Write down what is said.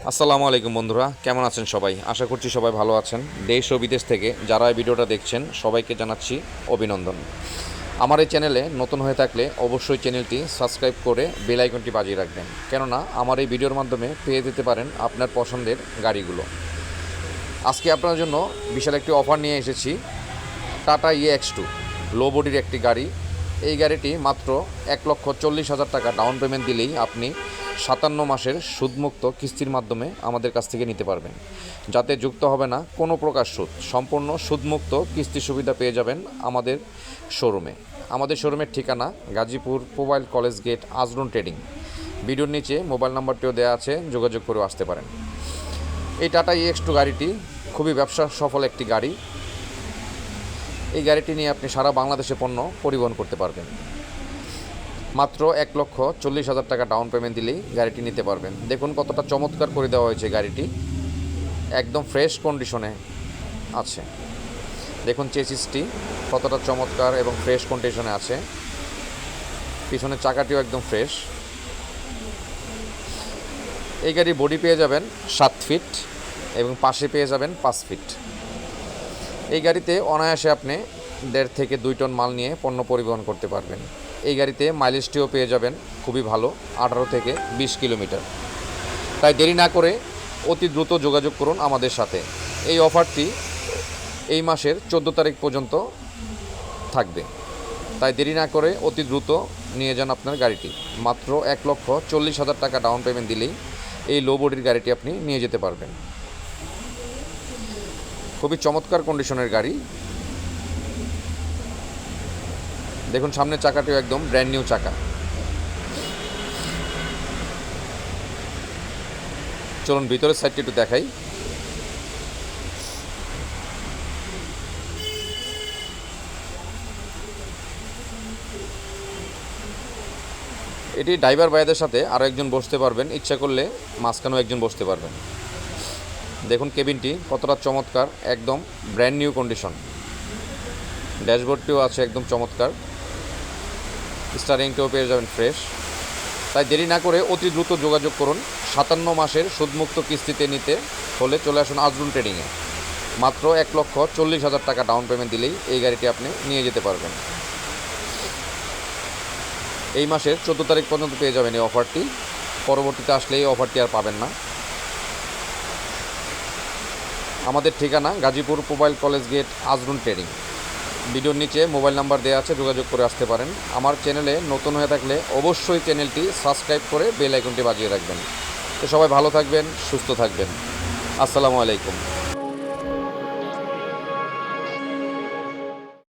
আসসালামু আলাইকুম বন্ধুরা, কেমন আছেন সবাই? আশা করছি সবাই ভালো আছেন। দেশ ও বিদেশ থেকে যারা এই ভিডিওটা দেখছেন সবাইকে জানাচ্ছি অভিনন্দন। আমার এই চ্যানেলে নতুন হয়ে থাকলে অবশ্যই চ্যানেলটি সাবস্ক্রাইব করে বেল আইকনটি বাজিয়ে রাখবেন, কেননা আমার এই ভিডিওর মাধ্যমে পেয়ে যেতে পারেন আপনার পছন্দের গাড়িগুলো। আজকে আপনার জন্য বিশাল একটি অফার নিয়ে এসেছি। টাটা EX2 লো বডির একটি গাড়ি। এই গাড়িটি মাত্র 1,40,000 টাকা ডাউন পেমেন্ট দিলেই আপনি 57 মাসের সুদমুক্ত কিস্তির মাধ্যমে আমাদের কাছ থেকে নিতে পারবেন, যাতে যুক্ত হবে না কোনো প্রকার সুদ। সম্পূর্ণ সুদমুক্ত কিস্তি সুবিধা পেয়ে যাবেন আমাদের শোরুমে। আমাদের শোরুমের ঠিকানা Gazipur mobile college gate, Azrun trading. ভিডিওর নিচে মোবাইল নাম্বারটিও দেওয়া আছে, যোগাযোগ করেও আসতে পারেন। এই টাটা EX2 গাড়িটি খুবই ব্যবসা সফল একটি গাড়ি। এই গাড়িটি নিয়ে আপনি সারা বাংলাদেশে পণ্য পরিবহন করতে পারবেন। মাত্র 1,40,000 টাকা ডাউন পেমেন্ট দিলেই গাড়িটি নিতে পারবেন। দেখুন কতটা চমৎকার করে দেওয়া হয়েছে গাড়িটি, একদম ফ্রেশ কন্ডিশনে আছে। দেখুন চেসিসটি কতটা চমৎকার এবং ফ্রেশ কন্ডিশনে আছে। পিছনের চাকাটিও একদম ফ্রেশ। এই গাড়ির বডি পেয়ে যাবেন 7 ফিট এবং পাশে পেয়ে যাবেন 5 ফিট। এই গাড়িতে অনায়াসে আপনি 1.5 থেকে 2 টন মাল নিয়ে পণ্য পরিবহন করতে পারবেন। এই গাড়িতে মাইলেজটিও পেয়ে যাবেন খুবই ভালো, 18 থেকে 20 কিলোমিটার। তাই দেরি না করে অতি দ্রুত যোগাযোগ করুন আমাদের সাথে। এই অফারটি এই মাসের 14 তারিখ পর্যন্ত থাকবে, তাই দেরি না করে অতি দ্রুত নিয়ে যান আপনার গাড়িটি। মাত্র 1,40,000 টাকা ডাউন পেমেন্ট দিলেই এই লো বডির গাড়িটি আপনি নিয়ে যেতে পারবেন। খুবই চমৎকার কন্ডিশনের গাড়ি। দেখুন সামনের চাকাটিও একদম ব্র্যান্ড নিউ চাকা। চলুন ভিতরের সাইডটি একটু দেখাই। এটি ড্রাইভার ভাইদের সাথে আরও একজন বসতে পারবেন, ইচ্ছা করলে মাঝখানেও একজন বসতে পারবেন। দেখুন কেবিনটি কতটা চমৎকার, একদম ব্র্যান্ড নিউ কন্ডিশন। ড্যাশবোর্ডটিও আছে একদম চমৎকার, স্টারিংটিও পেয়ে যাবেন ফ্রেশ। তাই দেরি না করে অতি দ্রুত যোগাযোগ করুন। 57 মাসের সুদমুক্ত কিস্তিতে নিতে হলে চলে আসুন আজরুন ট্রেডিংয়ে। মাত্র 1,40,000 টাকা ডাউন পেমেন্ট দিলেই এই গাড়িটি আপনি নিয়ে যেতে পারবেন। এই মাসের 14 তারিখ পর্যন্ত পেয়ে যাবেন এই অফারটি। পরবর্তীতে আসলে এই অফারটি আর পাবেন না। আমাদের ঠিকানা Gazipur mobile college gate, Azrun trading. ভিডিওর নিচে মোবাইল নাম্বার দেওয়া আছে, যোগাযোগ করে আসতে পারেন। আমার চ্যানেলে নতুন হয়ে থাকলে অবশ্যই চ্যানেলটি সাবস্ক্রাইব করে বেল আইকনটি বাজিয়ে রাখবেন। তো সবাই ভালো থাকবেন, সুস্থ থাকবেন। আসসালামু আলাইকুম।